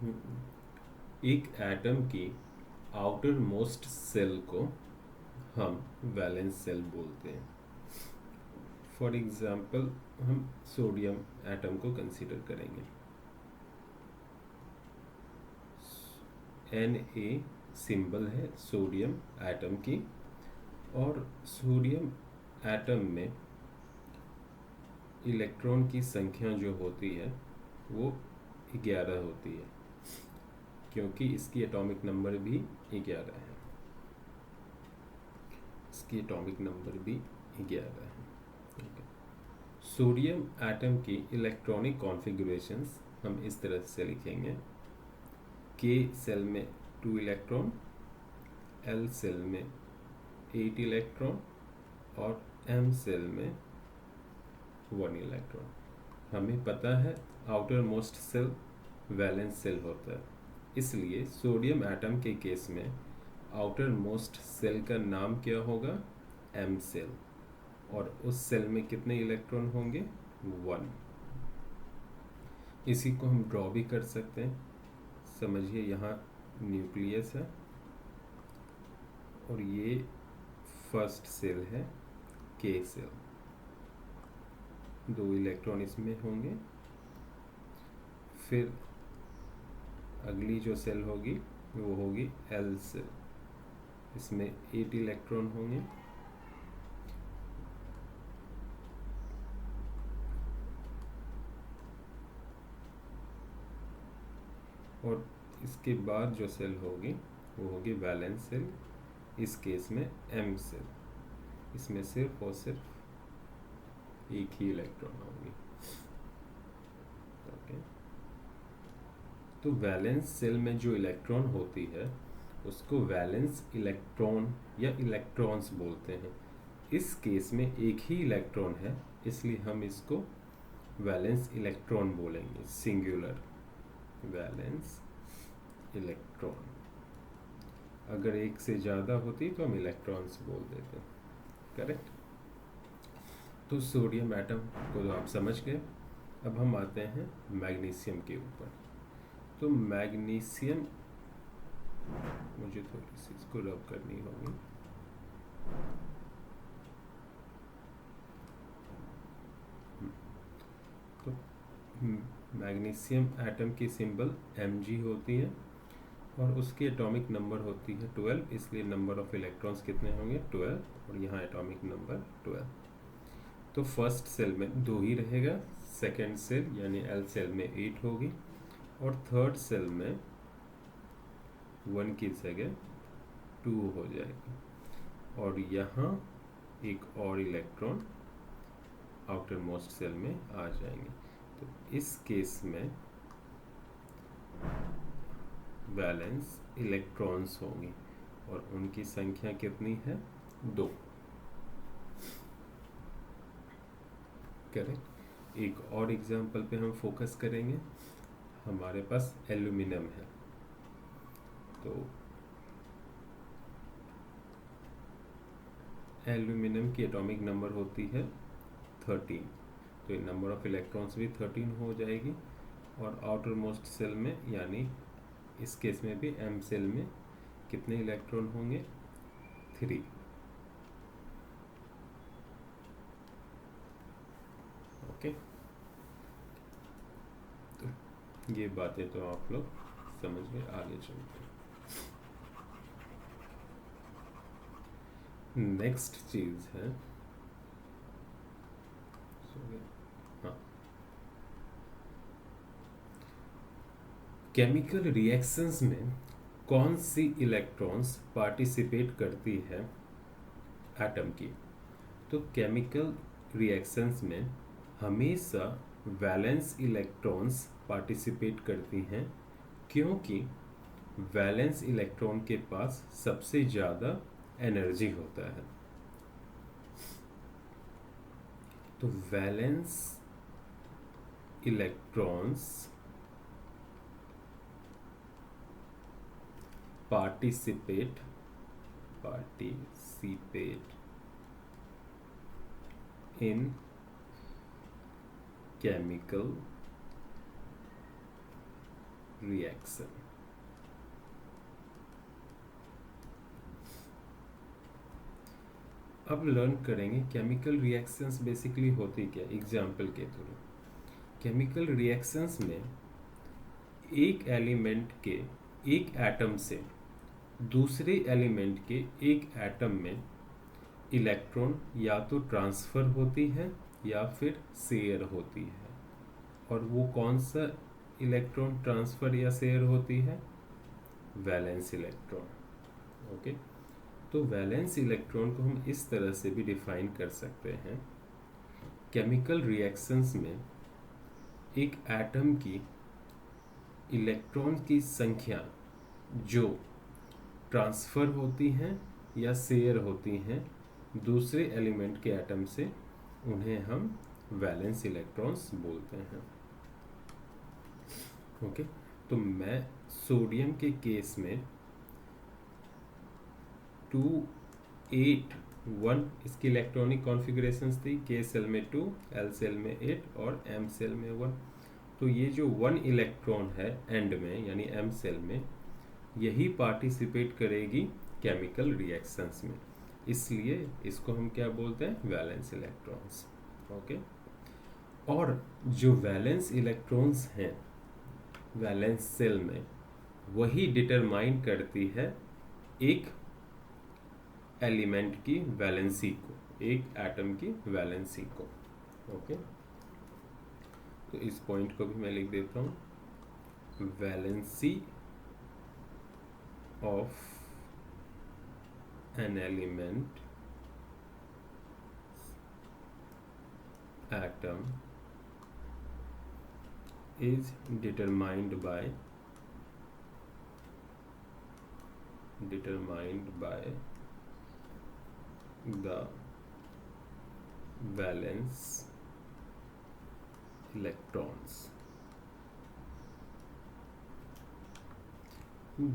एक एटम की outer most shell को हम वैलेंस सेल बोलते हैं। फॉर एग्जाम्पल हम सोडियम एटम को कंसीडर करेंगे। Na सिंबल है सोडियम एटम की, और सोडियम एटम में इलेक्ट्रॉन की संख्या जो होती है वो 11 होती है, क्योंकि इसकी एटॉमिक नंबर भी 11 है। इसकी एटॉमिक नंबर भी 11 है। सोडियम एटम की इलेक्ट्रॉनिक कॉन्फ़िगरेशंस हम इस तरह से लिखेंगे। के सेल में 2 इलेक्ट्रॉन, एल सेल में 8 इलेक्ट्रॉन और एम सेल में 1 इलेक्ट्रॉन। हमें पता है outermost shell valence shell होता है, इसलिए सोडियम एटम के केस में आउटर मोस्ट सेल का नाम क्या होगा? M shell. और उस सेल में कितने इलेक्ट्रॉन होंगे? 1। इसी को हम ड्रॉ भी कर सकते हैं। समझिए यहाँ न्यूक्लियस है और ये फर्स्ट सेल है के सेल, 2 इलेक्ट्रॉन इसमें होंगे। फिर अगली जो सेल होगी वो होगी एल सेल, इसमें 8 इलेक्ट्रॉन होंगे। और इसके बाद जो सेल होगी वो होगी वैलेंस सेल, इस केस में एम सेल, इसमें सिर्फ और सिर्फ एक ही इलेक्ट्रॉन होगी। ओके, तो वैलेंस सेल में जो इलेक्ट्रॉन होती है उसको वैलेंस इलेक्ट्रॉन या इलेक्ट्रॉन्स बोलते हैं। इस केस में एक ही इलेक्ट्रॉन है, इसलिए हम इसको वैलेंस इलेक्ट्रॉन बोलेंगे, सिंगुलर वैलेंस इलेक्ट्रॉन। अगर एक से ज़्यादा होती तो हम इलेक्ट्रॉन्स बोल देते। करेक्ट। तो सोडियम एटम को तो आप समझ गए। अब हम आते हैं मैग्नीशियम के ऊपर। तो मैग्नीशियम, मुझे थोड़ी सी इसको रब करनी होगी। तो मैग्नीशियम एटम की सिंबल Mg होती है और उसकी एटॉमिक नंबर होती है 12, इसलिए नंबर ऑफ इलेक्ट्रॉन्स कितने होंगे? 12, और यहाँ एटॉमिक नंबर 12। तो फर्स्ट सेल में 2 ही रहेगा, सेकेंड सेल यानी एल सेल में 8 होगी, और थर्ड सेल में 1 की जगह 2 हो जाएगी, और यहाँ एक और इलेक्ट्रॉन आउटर मोस्ट सेल में आ जाएंगे। तो इस केस में वैलेंस इलेक्ट्रॉन्स होंगी और उनकी संख्या कितनी है? 2। करेक्ट। एक और एग्जांपल पे हम फोकस करेंगे। हमारे पास एल्यूमिनियम है, तो एल्यूमिनियम की एटॉमिक नंबर होती है 13, तो नंबर ऑफ इलेक्ट्रॉन्स भी 13 हो जाएगी। और आउटर मोस्ट सेल में यानी इस केस में भी एम सेल में कितने इलेक्ट्रॉन होंगे? 3। ओके, तो ये बातें तो आप लोग समझ गए। आगे चलते हैं। नेक्स्ट चीज है, हाँ, केमिकल रिएक्शंस में कौन सी इलेक्ट्रॉन्स पार्टिसिपेट करती है एटम की? तो केमिकल रिएक्शंस में हमेशा वैलेंस इलेक्ट्रॉन्स पार्टिसिपेट करती हैं, क्योंकि वैलेंस इलेक्ट्रॉन के पास सबसे ज़्यादा एनर्जी होता है। तो valence electrons participate in chemical reaction. अब लर्न करेंगे केमिकल रिएक्शंस बेसिकली होती क्या, एग्जाम्पल के थ्रू। केमिकल रिएक्शंस में एक एलिमेंट के एक एटम से दूसरे एलिमेंट के एक एटम में इलेक्ट्रॉन या तो ट्रांसफ़र होती है या फिर शेयर होती है। और वो कौन सा इलेक्ट्रॉन ट्रांसफ़र या शेयर होती है? Valence electron. ओके, तो वैलेंस इलेक्ट्रॉन को हम इस तरह से भी डिफाइन कर सकते हैं। केमिकल रिएक्शंस में एक एटम की इलेक्ट्रॉन की संख्या जो ट्रांसफ़र होती हैं या शेयर होती हैं दूसरे एलिमेंट के एटम से, उन्हें हम वैलेंस इलेक्ट्रॉन्स बोलते हैं। ओके, तो मैं सोडियम के केस में 2 8 1 इसकी इलेक्ट्रॉनिक कॉन्फ़िगरेशंस थी। के सेल में 2, एल सेल में 8 और एम सेल में 1। तो ये जो 1 इलेक्ट्रॉन है एंड में यानी एम सेल में, यही पार्टिसिपेट करेगी केमिकल रिएक्शंस में, इसलिए इसको हम क्या बोलते हैं? Valence electrons. ओके, और जो वैलेंस इलेक्ट्रॉन्स हैं वैलेंस सेल में, वही डिटरमाइन करती है एक एलिमेंट की वैलेंसी को, एक एटम की वैलेंसी को। ओके, तो इस पॉइंट को भी मैं लिख देता हूँ। Valency of an element atom is determined by the valence electrons।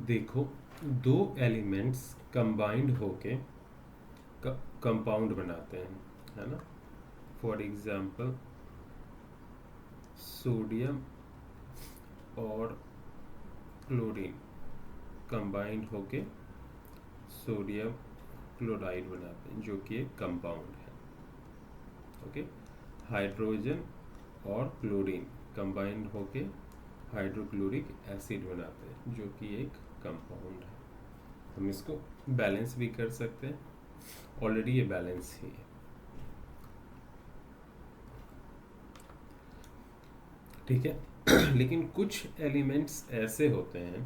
देखो, दो एलिमेंट्स कंबाइंड होके कंपाउंड बनाते हैं, है ना। फॉर एग्जांपल सोडियम और क्लोरीन कंबाइंड होके सोडियम क्लोराइड बनाते हैं, जो कि एक कंपाउंड है। ओके, हाइड्रोजन और क्लोरीन कंबाइंड होके हाइड्रोक्लोरिक एसिड बनाते हैं, जो कि एक कंपाउंड है। हम इसको बैलेंस भी कर सकते हैं, ऑलरेडी ये बैलेंस ही है। ठीक है। लेकिन कुछ एलिमेंट्स ऐसे होते हैं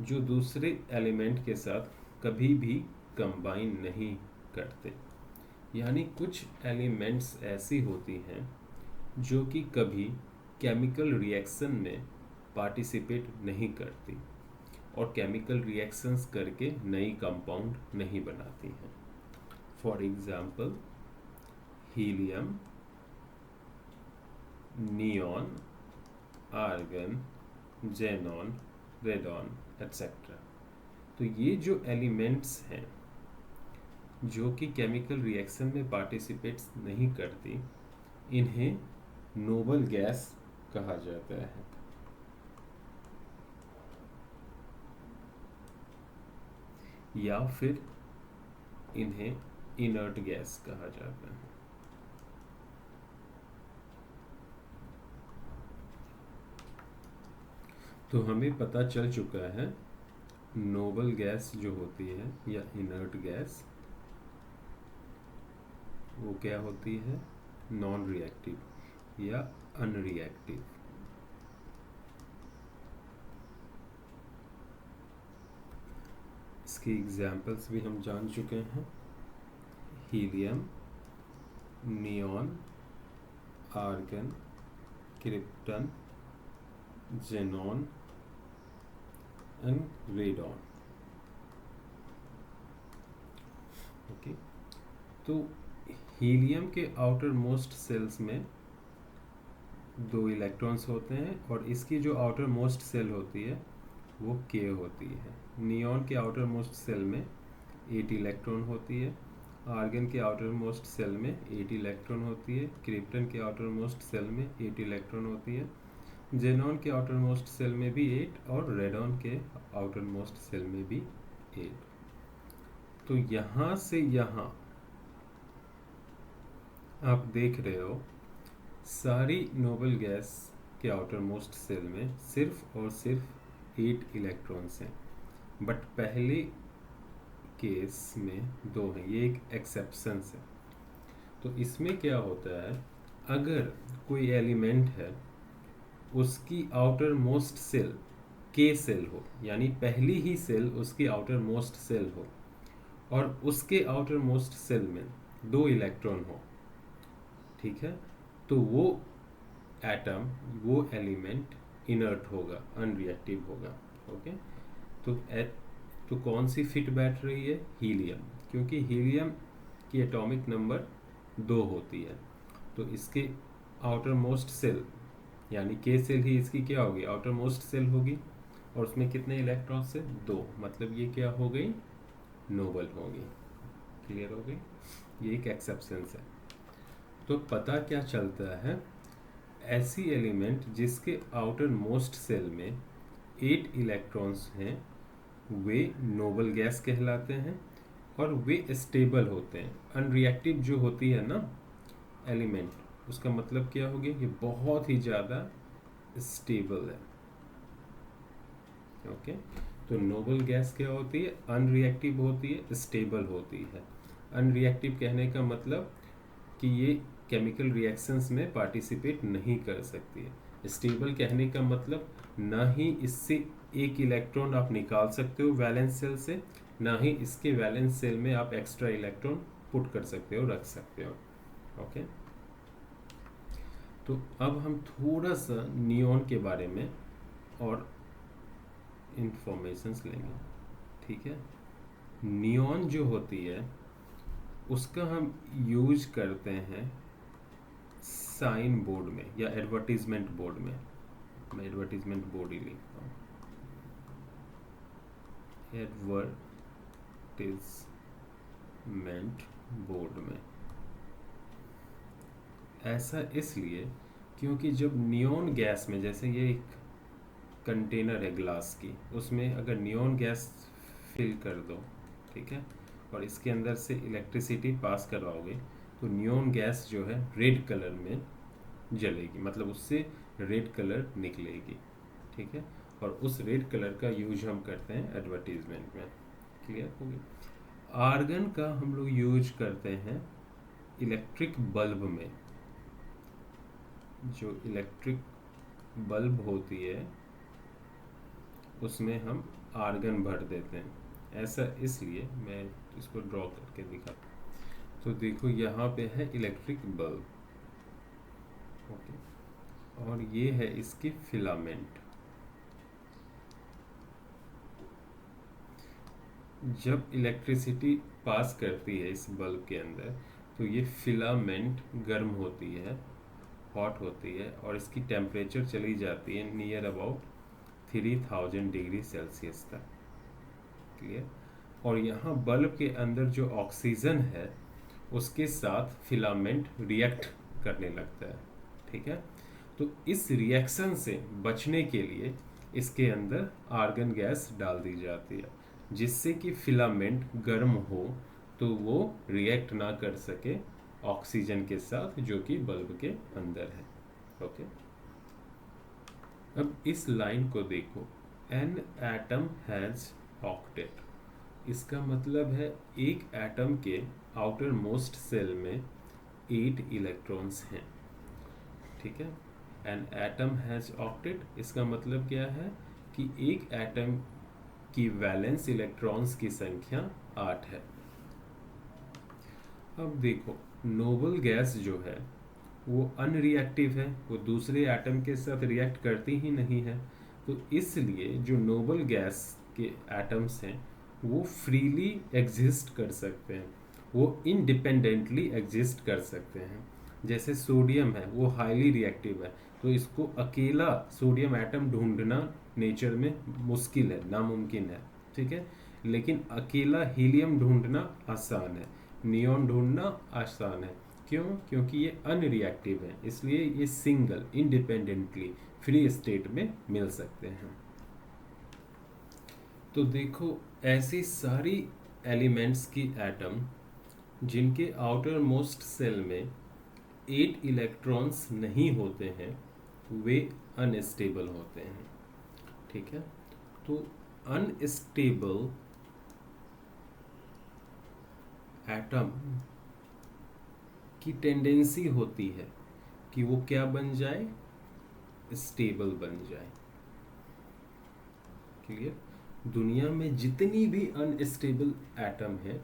जो दूसरे एलिमेंट के साथ कभी भी कंबाइन नहीं करते, यानी कुछ एलिमेंट्स ऐसी होती हैं जो कि कभी केमिकल रिएक्शन में पार्टिसिपेट नहीं करती और केमिकल रिएक्शंस करके नई कंपाउंड नहीं बनाती हैं। For example helium, neon, argon, xenon, radon etcetera. तो ये जो एलिमेंट्स हैं जो कि केमिकल रिएक्शन में पार्टिसिपेट्स नहीं करती, इन्हें नोबल गैस कहा जाता है। या फिर इन्हें इनर्ट गैस कहा जाता है। तो हमें पता चल चुका है नोबल गैस जो होती है या इनर्ट गैस, वो क्या होती है? नॉन रिएक्टिव या अनरिएक्टिव। इसकी एग्जाम्पल्स भी हम जान चुके हैं। Helium, neon, argon, krypton, xenon and radon. Okay, तो हीलियम के आउटर मोस्ट सेल्स में 2 इलेक्ट्रॉन्स होते हैं और इसकी जो आउटर मोस्ट सेल होती है वो के होती है। नियॉन के आउटर मोस्ट सेल में 8 इलेक्ट्रॉन होती है, आर्गन के आउटर मोस्ट सेल में 8 इलेक्ट्रॉन होती है, क्रिप्टन के आउटर मोस्ट सेल में 8 इलेक्ट्रॉन होती है जेनॉन के आउटर मोस्ट सेल में भी 8 और रेडॉन के आउटर मोस्ट सेल में भी 8। तो यहाँ से यहाँ आप देख रहे हो सारी नोबल गैस के आउटर मोस्ट सेल में सिर्फ और सिर्फ 8 इलेक्ट्रॉन्स हैं, बट पहले केस में 2 हैं, ये एक एक्सेप्शंस है। तो इसमें क्या होता है, अगर कोई एलिमेंट है उसकी आउटर मोस्ट सेल के सेल हो, यानी पहली ही सेल उसकी आउटर मोस्ट सेल हो और उसके आउटर मोस्ट सेल में 2 इलेक्ट्रॉन हो, ठीक है, तो वो एटम, वो एलिमेंट इनर्ट होगा, अनरिएक्टिव होगा। ओके, तो कौन सी फिट बैठ रही है? हीलियम, क्योंकि हीलियम की एटॉमिक नंबर 2 होती है। तो इसके आउटर मोस्ट सेल यानी के सेल ही इसकी क्या होगी? आउटर मोस्ट सेल होगी, और उसमें कितने इलेक्ट्रॉन से? 2, मतलब ये क्या हो गई? नोबल होगी। क्लियर हो गई? ये एक एक्सेप्शंस है। तो पता क्या चलता है, ऐसी एलिमेंट जिसके आउटर मोस्ट सेल में 8 इलेक्ट्रॉन्स हैं वे नोबल गैस कहलाते हैं और वे स्टेबल होते हैं। अनरिएक्टिव जो होती है ना एलिमेंट, उसका मतलब क्या हो गया? ये बहुत ही ज़्यादा स्टेबल है। ओके, तो नोबल गैस क्या होती है? अनरिएक्टिव होती है, स्टेबल होती है। अनरिएक्टिव कहने का मतलब कि ये केमिकल रिएक्शंस में पार्टिसिपेट नहीं कर सकती है। स्टेबल कहने का मतलब ना ही इससे एक इलेक्ट्रॉन आप निकाल सकते हो वैलेंस सेल से, ना ही इसके वैलेंस सेल में आप एक्स्ट्रा इलेक्ट्रॉन पुट कर सकते हो, रख सकते हो। ओके, तो अब हम थोड़ा सा नियॉन के बारे में और इंफॉर्मेशंस लेंगे, ठीक है। नियॉन जो होती है उसका हम यूज करते हैं साइन बोर्ड में या एडवर्टीजमेंट बोर्ड में। मैं एडवर्टीजमेंट बोर्ड ही लिखता हूँ, एडवर्टीजमेंट बोर्ड में। ऐसा इसलिए क्योंकि जब नियॉन गैस में, जैसे ये एक कंटेनर है ग्लास की, उसमें अगर नियॉन गैस फिल कर दो, ठीक है, और इसके अंदर से इलेक्ट्रिसिटी पास करवाओगे तो नियॉन गैस जो है रेड कलर में जलेगी, मतलब उससे रेड कलर निकलेगी, ठीक है, और उस रेड कलर का यूज हम करते हैं एडवर्टीजमेंट में। क्लियर हो गया? आर्गन का हम लोग यूज करते हैं इलेक्ट्रिक बल्ब में। जो इलेक्ट्रिक बल्ब होती है उसमें हम आर्गन भर देते हैं। ऐसा इसलिए, मैं इसको ड्रॉ करके दिखाता हूँ। तो देखो यहाँ पे है इलेक्ट्रिक बल्ब, ओके, और ये है इसकी फिलामेंट। जब इलेक्ट्रिसिटी पास करती है इस बल्ब के अंदर तो ये फिलामेंट गर्म होती है, हॉट होती है, और इसकी टेम्परेचर चली जाती है नियर अबाउट 3000 डिग्री सेल्सियस तक। क्लियर? और यहाँ बल्ब के अंदर जो ऑक्सीजन है उसके साथ फिलामेंट रिएक्ट करने लगता है, ठीक है। तो इस रिएक्शन से बचने के लिए इसके अंदर आर्गन गैस डाल दी जाती है, जिससे कि फिलामेंट गर्म हो तो वो रिएक्ट ना कर सके ऑक्सीजन के साथ जो कि बल्ब के अंदर है। ओके, अब इस लाइन को देखो, एन एटम हैज ऑक्टेट। इसका मतलब है एक एटम के आउटर मोस्ट सेल में 8 इलेक्ट्रॉन्स हैं, ठीक है। एन एटम हैज ऑक्टेट, इसका मतलब क्या है कि एक एटम की वैलेंस इलेक्ट्रॉन्स की संख्या 8 है। अब देखो, नोबल गैस जो है वो अनरिएक्टिव है, वो दूसरे एटम के साथ रिएक्ट करती ही नहीं है। तो इसलिए जो नोबल गैस के एटम्स हैं वो फ्रीली एग्जिस्ट कर सकते हैं, वो इंडिपेंडेंटली एग्जिस्ट कर सकते हैं। जैसे सोडियम है, वो हाईली रिएक्टिव है, तो इसको अकेला सोडियम एटम ढूंढना नेचर में मुश्किल है, नामुमकिन है, ठीक है। लेकिन अकेला हीलियम ढूंढना आसान है, नियॉन ढूंढना आसान है। क्यों? क्योंकि ये अनरिएक्टिव है, इसलिए ये सिंगल इंडिपेंडेंटली फ्री स्टेट में मिल सकते हैं। तो देखो ऐसी सारी एलिमेंट्स की एटम जिनके आउटर मोस्ट सेल में 8 इलेक्ट्रॉन्स नहीं होते हैं वे अनस्टेबल होते हैं। ठीक है, तो अनस्टेबल एटम की टेंडेंसी होती है कि वो क्या बन जाए, स्टेबल बन जाए। क्लियर? दुनिया में जितनी भी अनस्टेबल एटम है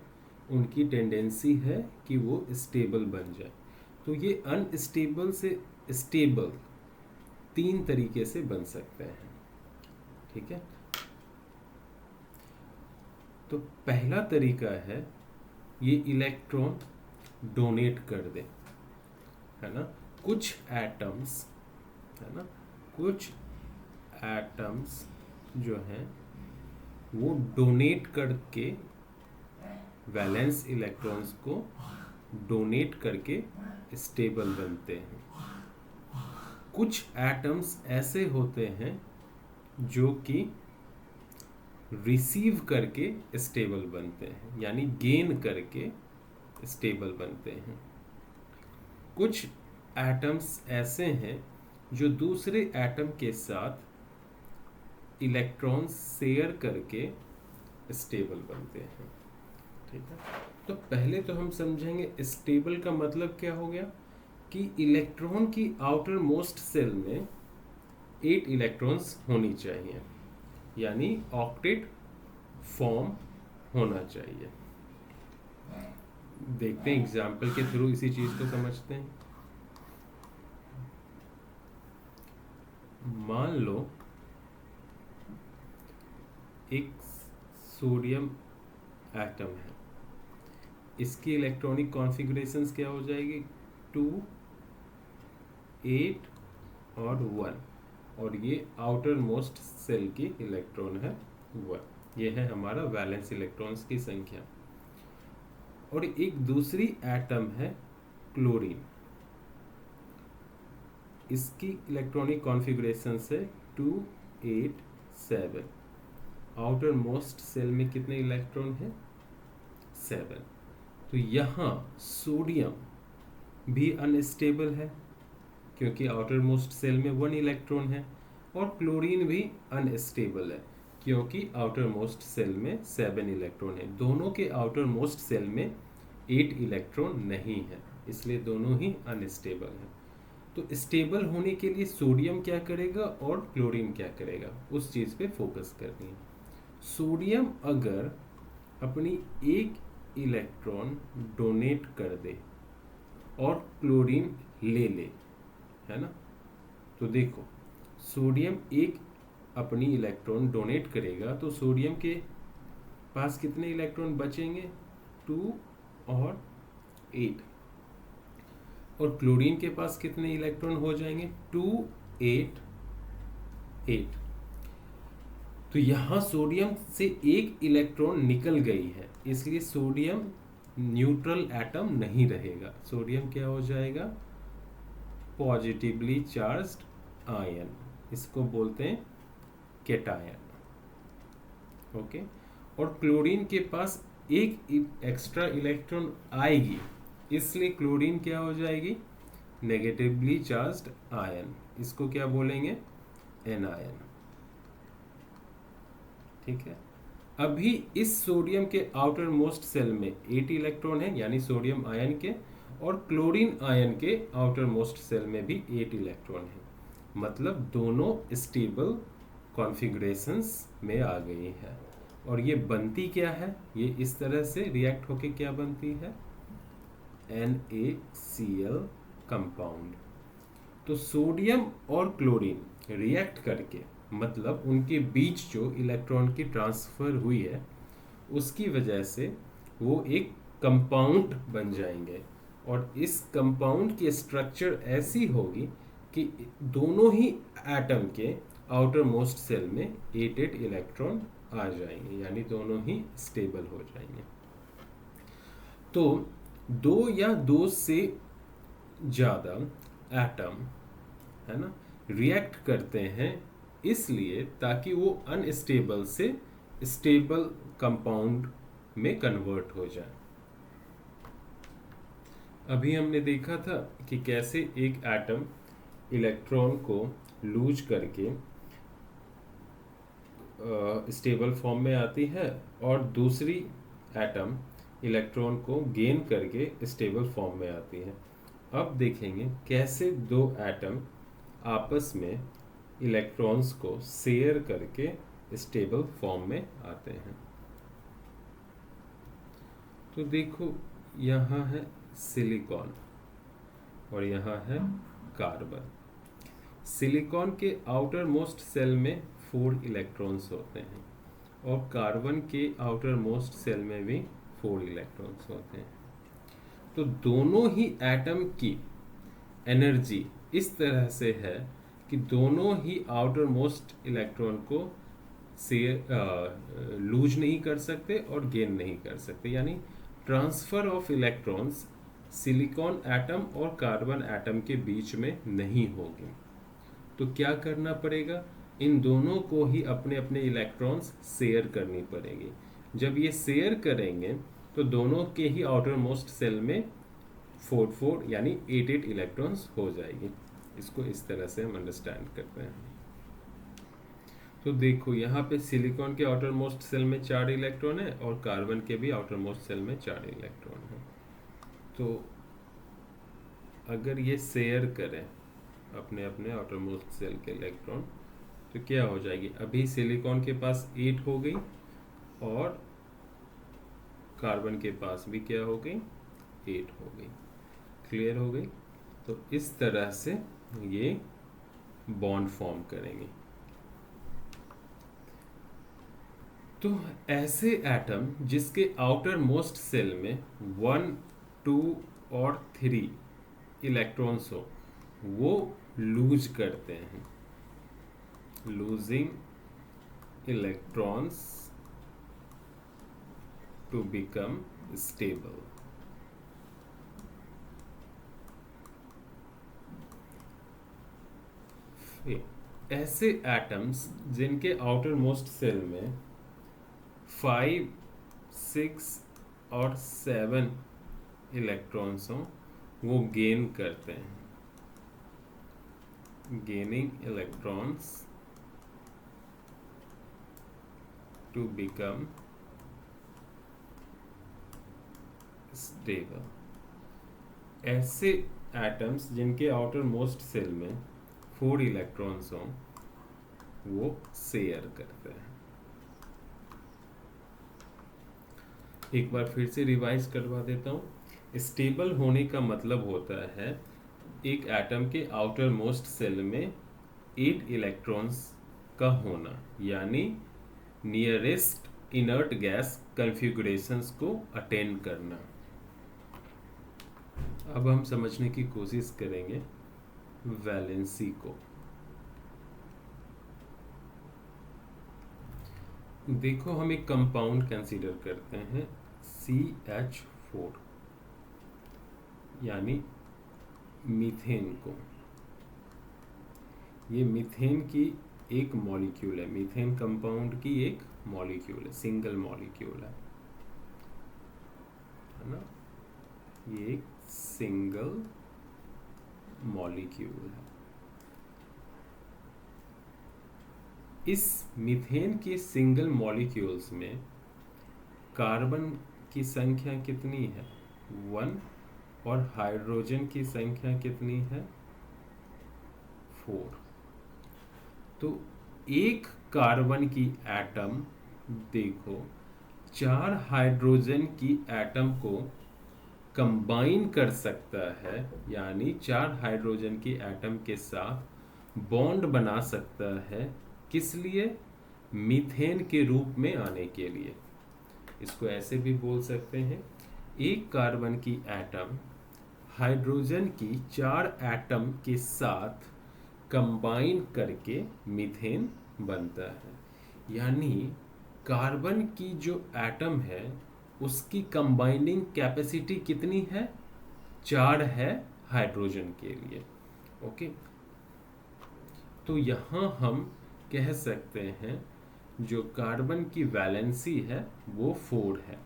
उनकी टेंडेंसी है कि वो स्टेबल बन जाए। तो ये अनस्टेबल से स्टेबल 3 तरीके से बन सकते हैं। ठीक है, तो पहला तरीका है ये इलेक्ट्रॉन डोनेट कर दे, है ना। कुछ एटम्स, है ना, कुछ एटम्स जो हैं वो डोनेट करके वैलेंस इलेक्ट्रॉन्स को डोनेट करके स्टेबल बनते हैं। कुछ एटम्स ऐसे होते हैं जो कि रिसीव करके स्टेबल बनते हैं, यानी गेन करके स्टेबल बनते हैं। कुछ एटम्स ऐसे हैं जो दूसरे एटम के साथ इलेक्ट्रॉन शेयर करके स्टेबल बनते हैं। ठीक है, तो पहले तो हम समझेंगे स्टेबल का मतलब क्या हो गया कि इलेक्ट्रॉन की आउटर मोस्ट सेल में 8 इलेक्ट्रॉन्स होनी चाहिए, यानी ऑक्टेट फॉर्म होना चाहिए। देखते हैं एग्जाम्पल के थ्रू इसी चीज को समझते हैं। मान लो एक सोडियम एटम है, इसकी इलेक्ट्रॉनिक कॉन्फ़िगरेशंस क्या हो जाएगी, 2, 8 और 1, और ये आउटर मोस्ट सेल की इलेक्ट्रॉन है 1। ये है हमारा वैलेंस इलेक्ट्रॉन्स की संख्या। और एक दूसरी एटम है क्लोरीन, इसकी इलेक्ट्रॉनिक कॉन्फ़िगरेशन है 2, 8, 7। आउटर मोस्ट सेल में कितने इलेक्ट्रॉन हैं, 7। तो यहाँ सोडियम भी अनस्टेबल है क्योंकि आउटर मोस्ट सेल में 1 इलेक्ट्रॉन है, और क्लोरीन भी अनस्टेबल है क्योंकि आउटर मोस्ट सेल में 7 इलेक्ट्रॉन है। दोनों के आउटर मोस्ट सेल में 8 इलेक्ट्रॉन नहीं है, इसलिए दोनों ही अनस्टेबल है। तो स्टेबल होने के लिए सोडियम क्या करेगा और क्लोरीन क्या करेगा, उस चीज़ पे फोकस करनी है। सोडियम अगर अपनी एक इलेक्ट्रॉन डोनेट कर दे और क्लोरीन ले ले, है ना, तो देखो सोडियम एक अपनी इलेक्ट्रॉन डोनेट करेगा तो सोडियम के पास कितने इलेक्ट्रॉन बचेंगे, 2 और 8, और क्लोरीन के पास कितने इलेक्ट्रॉन हो जाएंगे, 2, 8, 8। तो यहाँ सोडियम से एक इलेक्ट्रॉन निकल गई है, इसलिए सोडियम न्यूट्रल एटम नहीं रहेगा। सोडियम क्या हो जाएगा, पॉजिटिवली चार्ज्ड आयन, इसको बोलते हैं कैटायन। ओके, और क्लोरीन के पास एक एक्स्ट्रा इलेक्ट्रॉन आएगी, इसलिए क्लोरीन क्या हो जाएगी, नेगेटिवली चार्ज्ड आयन, इसको क्या बोलेंगे, एनायन। ठीक है, अभी इस सोडियम के आउटर मोस्ट सेल में 8 इलेक्ट्रॉन है, यानी सोडियम आयन के, और क्लोरीन आयन के आउटर मोस्ट सेल में भी 8 इलेक्ट्रॉन है, मतलब दोनों स्टेबल कॉन्फ़िगरेशंस में आ गई है। और ये बनती क्या है, ये इस तरह से रिएक्ट होके क्या बनती है, NaCl कंपाउंड। तो सोडियम और क्लोरीन रिएक्ट करके, मतलब उनके बीच जो इलेक्ट्रॉन की ट्रांसफ़र हुई है उसकी वजह से वो एक कंपाउंड बन जाएंगे, और इस कंपाउंड की स्ट्रक्चर ऐसी होगी कि दोनों ही एटम के आउटर मोस्ट सेल में 8 इलेक्ट्रॉन आ जाएंगे, यानी दोनों ही स्टेबल हो जाएंगे। तो 2 या 2 से ज़्यादा एटम, है ना, रिएक्ट करते हैं, इसलिए ताकि वो अनस्टेबल से स्टेबल कंपाउंड में कन्वर्ट हो जाए। अभी हमने देखा था कि कैसे एक एटम इलेक्ट्रॉन को लूज करके स्टेबल फॉर्म में आती है और दूसरी एटम इलेक्ट्रॉन को गेन करके स्टेबल फॉर्म में आती है। अब देखेंगे कैसे दो एटम आपस में इलेक्ट्रॉन्स को शेयर करके स्टेबल फॉर्म में आते हैं। तो देखो, यहाँ है सिलिकॉन और यहाँ है कार्बन। सिलिकॉन के आउटर मोस्ट सेल में 4 इलेक्ट्रॉन्स होते हैं और कार्बन के आउटर मोस्ट सेल में भी 4 इलेक्ट्रॉन्स होते हैं। तो दोनों ही एटम की एनर्जी इस तरह से है कि दोनों ही आउटर मोस्ट इलेक्ट्रॉन को से लूज नहीं कर सकते और गेन नहीं कर सकते, यानी transfer of electrons silicon atom और कार्बन एटम के बीच में नहीं होगी। तो क्या करना पड़ेगा, इन दोनों को ही अपने अपने इलेक्ट्रॉन्स शेयर करनी पड़ेगी। जब ये शेयर करेंगे तो दोनों के ही आउटर मोस्ट सेल में 4 यानी 8 इलेक्ट्रॉन्स हो जाएगी। इसको इस तरह से हम अंडरस्टैंड करते हैं। तो देखो, यहाँ पे सिलिकॉन के आउटर मोस्ट सेल में 4 इलेक्ट्रॉन है और कार्बन के भी आउटर मोस्ट सेल में 4 इलेक्ट्रॉन है। तो अगर ये शेयर करें अपने अपने आउटर मोस्ट सेल के इलेक्ट्रॉन तो क्या हो जाएगी, अभी सिलिकॉन के पास 8 हो गई और कार्बन के पास भी क्या हो गई, 8 हो गई। क्लियर हो गई। तो इस तरह से ये बॉन्ड फॉर्म करेंगे। तो ऐसे एटम जिसके आउटर मोस्ट सेल में 1, 2 और 3 इलेक्ट्रॉन्स हो वो लूज करते हैं, losing electrons to become stable. ऐसे एटम्स जिनके आउटर मोस्ट सेल में 5, 6 और 7 इलेक्ट्रॉन्स हों वो गेन करते हैं, gaining electrons to become stable. ऐसे एटम्स जिनके आउटर मोस्ट सेल में 4 इलेक्ट्रॉन्स हों वो शेयर करते हैं। एक बार फिर से रिवाइज करवा देता हूँ। स्टेबल होने का मतलब होता है एक एटम के आउटर मोस्ट सेल में 8 इलेक्ट्रॉन्स का होना, यानी नियरेस्ट इनर्ट गैस कॉन्फ़िगरेशंस को अटेन करना। अब हम समझने की कोशिश करेंगे वैलेंसी को। देखो, हम एक कंपाउंड कंसीडर करते हैं CH4 यानी मीथेन को। ये मीथेन की एक मॉलिक्यूल है, मीथेन कंपाउंड की एक मॉलिक्यूल है, सिंगल मॉलिक्यूल है ना। ये एक सिंगल मॉलिक्यूल है। इस मीथेन के सिंगल मॉलिक्यूल्स में कार्बन की संख्या कितनी है, 1, और हाइड्रोजन की संख्या कितनी है, 4। तो एक कार्बन की एटम देखो 4 हाइड्रोजन की एटम को कंबाइन कर सकता है, यानी 4 हाइड्रोजन की एटम के साथ बॉन्ड बना सकता है। किस लिए, मीथेन के रूप में आने के लिए। इसको ऐसे भी बोल सकते हैं, एक कार्बन की एटम हाइड्रोजन की 4 एटम के साथ कंबाइन करके मीथेन बनता है। यानी कार्बन की जो एटम है उसकी कंबाइनिंग कैपेसिटी कितनी है, 4 है हाइड्रोजन के लिए। ओके, तो यहाँ हम कह सकते हैं जो कार्बन की वैलेंसी है वो 4 है।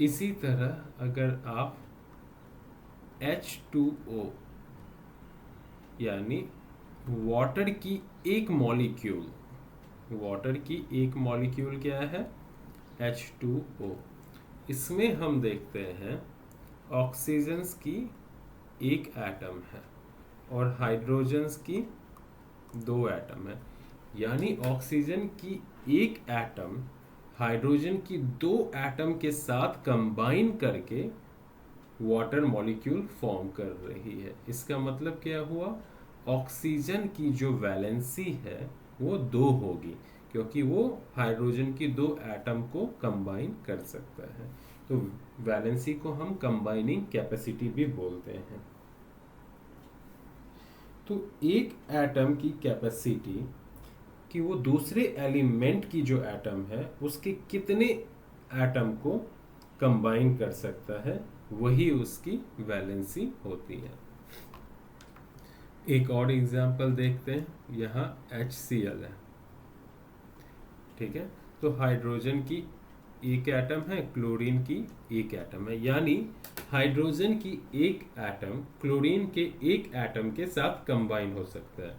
इसी तरह अगर आप H2O यानी वाटर की एक मॉलिक्यूल क्या है? H2O। इसमें हम देखते हैं ऑक्सीजन की एक एटम है और हाइड्रोजन्स की 2 एटम है। यानी ऑक्सीजन की एक एटम हाइड्रोजन की 2 एटम के साथ कंबाइन करके वाटर मॉलिक्यूल फॉर्म कर रही है। इसका मतलब क्या हुआ? ऑक्सीजन की जो वैलेंसी है वो 2 होगी, क्योंकि वो हाइड्रोजन की 2 एटम को कंबाइन कर सकता है। तो वैलेंसी को हम कंबाइनिंग कैपेसिटी भी बोलते हैं। तो एक एटम की कैपेसिटी कि वो दूसरे एलिमेंट की जो एटम है उसके कितने एटम को कंबाइन कर सकता है, वही उसकी वैलेंसी होती है। एक और एग्जांपल देखते हैं। यहाँ HCl है, ठीक है। तो हाइड्रोजन की एक एटम है, क्लोरीन की एक एटम है। यानी हाइड्रोजन की एक एटम क्लोरीन के एक एटम के साथ कंबाइन हो सकता है,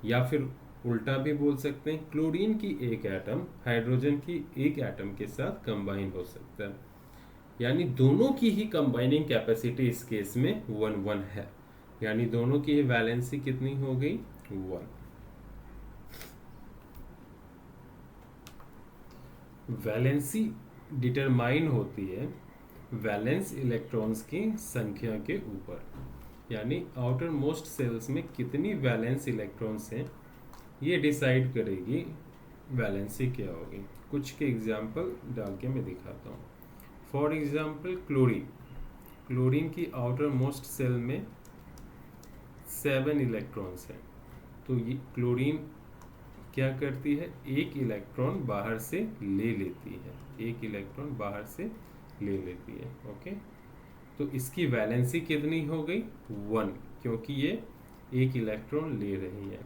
या फिर उल्टा भी बोल सकते हैं, क्लोरीन की एक एटम हाइड्रोजन की एक एटम के साथ कंबाइन हो सकता है। यानी दोनों की ही कंबाइनिंग कैपेसिटी इस केस में 1 है। यानी दोनों की वैलेंसी कितनी हो गई? 1। वैलेंसी डिटरमाइन होती है वैलेंस इलेक्ट्रॉन्स की संख्या के ऊपर। यानी आउटर मोस्ट सेल्स में कितनी वैलेंस इलेक्ट्रॉन्स हैं ये डिसाइड करेगी वैलेंसी क्या होगी। कुछ के एग्जाम्पल डाल के मैं दिखाता हूँ। फॉर एग्जाम्पल क्लोरीन की आउटर मोस्ट सेल में 7 इलेक्ट्रॉन्स हैं। तो ये क्लोरीन क्या करती है? एक इलेक्ट्रॉन बाहर से ले लेती है। ओके, तो इसकी वैलेंसी कितनी हो गई? 1, क्योंकि ये एक इलेक्ट्रॉन ले रही है।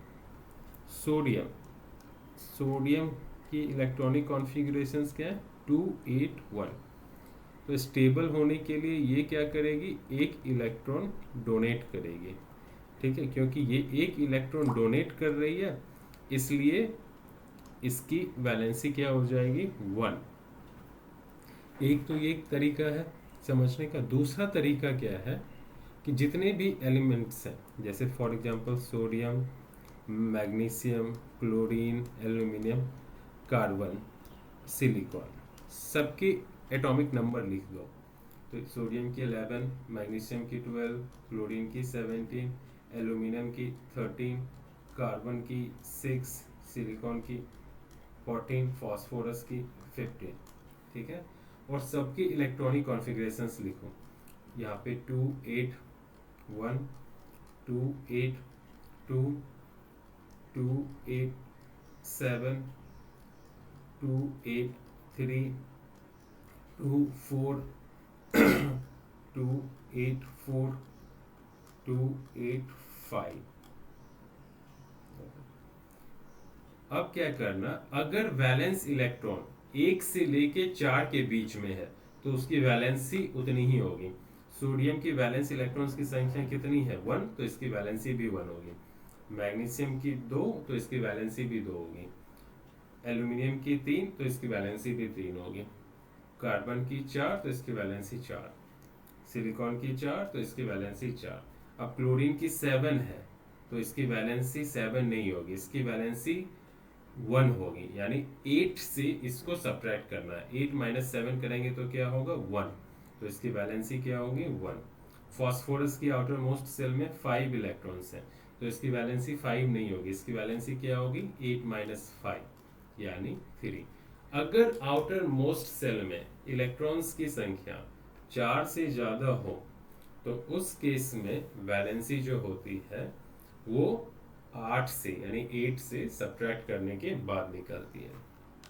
सोडियम की इलेक्ट्रॉनिक कॉन्फ़िगरेशंस क्या है? 2 8 1। तो स्टेबल होने के लिए ये क्या करेगी? एक इलेक्ट्रॉन डोनेट करेगी, ठीक है। क्योंकि ये एक इलेक्ट्रॉन डोनेट कर रही है, इसलिए इसकी वैलेंसी क्या हो जाएगी? 1। एक तो ये तरीका है समझने का। दूसरा तरीका क्या है कि जितने भी एलिमेंट्स हैं, जैसे for example sodium, magnesium, chlorine, aluminium, carbon, silicon, सबके एटॉमिक नंबर लिख दो। तो सोडियम की 11, मैग्नीशियम की 12, क्लोरीन की 17, एल्यूमिनियम की 13, कार्बन की 6, सिलिकॉन की 14, फास्फोरस की 15, ठीक है। और सबकी इलेक्ट्रॉनिक कॉन्फ़िगरेशंस लिखो। यहाँ पे 2 8 1, 2 8 2, 2 8 7, 2 8 3, 2 4 2 8 4, 2 8 5। अब क्या करना? अगर वैलेंस इलेक्ट्रॉन 1 से लेके 4 के बीच में है तो उसकी वैलेंसी उतनी ही होगी। सोडियम की वैलेंस इलेक्ट्रॉन्स की संख्या कितनी है? 1, तो इसकी वैलेंसी भी 1 होगी। मैग्नीशियम की 2, तो इसकी वैलेंसी भी 2 होगी। एल्यूमिनियम की 3, तो इसकी वैलेंसी भी 3 होगी। कार्बन की 4, तो इसकी वैलेंसी 4। सिलिकॉन की 4, तो इसकी वैलेंसी 4। अब क्लोरीन की 7 है तो इसकी वैलेंसी 7 नहीं होगी, इसकी वैलेंसी 1 होगी। यानी 8 से इसको सब्ट्रैक्ट करना है। 8 - 7 करेंगे तो क्या होगा? 1। तो इसकी वैलेंसी क्या होगी? 1। फास्फोरस की आउटर मोस्ट सेल में 5 इलेक्ट्रॉन्स हैं, तो इसकी वैलेंसी 5 नहीं होगी, इसकी वैलेंसी क्या होगी? 8 - 5 यानी 3। अगर आउटर मोस्ट सेल में इलेक्ट्रॉन्स की संख्या 4 से ज़्यादा हो तो उस केस में वैलेंसी जो होती है वो 8 से यानी 8 से सब्ट्रैक्ट करने के बाद निकलती है।